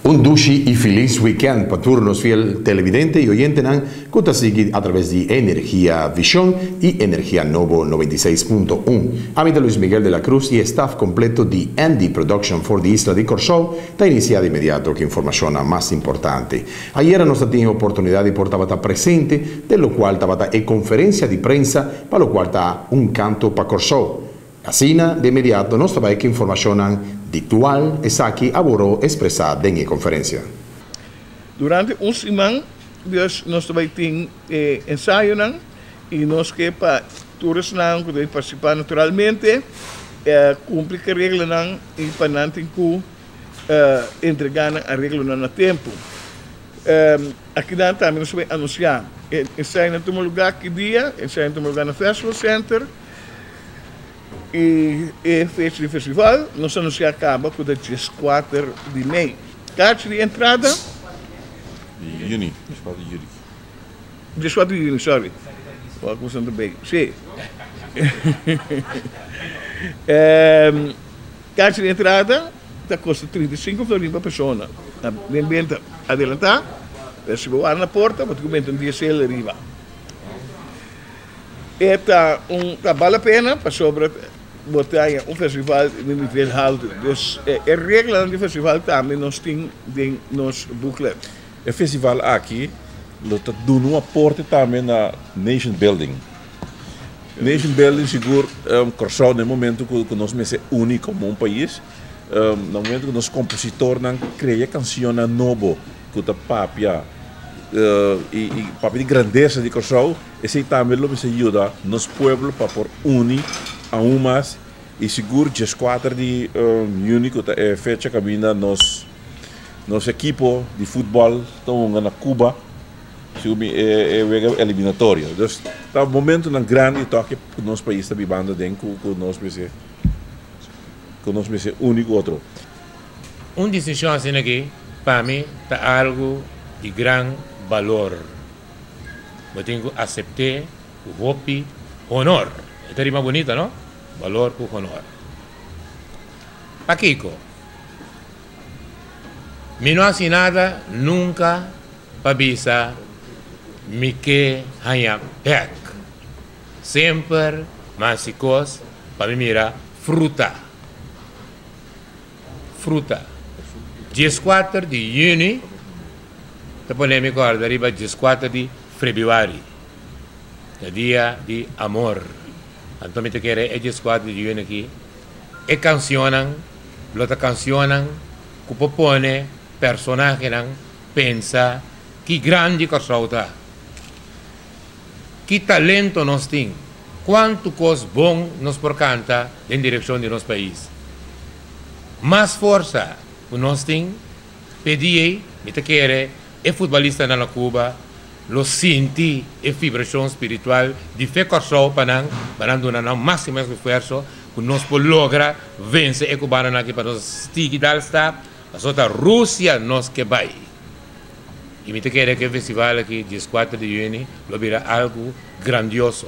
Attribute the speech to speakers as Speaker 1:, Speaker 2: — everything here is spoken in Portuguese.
Speaker 1: Un dulce y feliz weekend para turnos fiel televidente y oyente que sigue a través de Energía Visión y Energía Novo 96.1. A mí de Luis Miguel de la Cruz y staff completo de Andy Production for the Isla de Corsol está iniciado de inmediato con información más importante. Ayer nos tenido oportunidad de portar presente, de lo cual estaba en conferencia de prensa, para lo cual está un canto para Corsol. Así, de inmediato, nos trae que información dictual es aquí aboro expresada en la conferencia.
Speaker 2: Durante una semana, nós também tem ensaio e nós que para todos não podem participar naturalmente, cumprir a regra e para não ter que entregar a regra no tempo. Aqui também nós vamos anunciar ensaio no lugar que dia, ensaio no lugar no Festival Center. E fecha de festival, nós anunciamos que acaba com o dia 4 de maio. Carta de entrada?
Speaker 3: De juni, 4 de juni.
Speaker 2: Dia 4 de juni, sorry. Estou bem. Sim. Carta de entrada custa 35 florins por pessoa. Bem adelantar, se você na porta, você comenta um dia se ele arriba. Vale a pena para sobre botar festival de nível alto. Dus a regra do festival também nós temos em nosso booklet.
Speaker 3: O festival aqui está dando um aporte também na Nation Building. Nation Building seguro Corsol no momento que nós somos único como país, no momento que nós compositor cria canção nova que está papia e papel de grandeza de Corsol, esse também nos ajuda nos pueblos para por unir a umas e seguro dia 4 de junho que é fecha caminha nos equipo de futebol estão na Cuba é eliminatório. Então está um momento grande que o nosso país está vivendo dentro que nós vai ser único outro.
Speaker 4: Uma decisão assim aqui para mim está algo de grande valor. Eu tenho que aceitar o hopi honor. Esta rima bonita, não? Valor com honor. Paquico. Me não assim nada nunca para bisa me que hayam pek. Sempre masicos para me mirar fruta. Fruta. Dia 4 de junho, depois me acordo, arriba dia 4 de fevereiro. É dia de amor. Então me te quero é dia 4 de junho aqui. E cancionam, lota cancionam, que propõe personagem pensa que grande Corsol está. Que talento nós temos. Quanto coisa bom nós por cantar em direção do nosso país. Mais força que nós temos, pedi, me te quero, é futebolista na Cuba, lo senti e vibração espiritual de fé Corsol para dar o máximo esforço que nós podemos lograr vencer o cubano aqui para nós estar está a sota Rússia nós que vai. E me te quero que o festival aqui, dia 4 de junho, lo virá algo grandioso.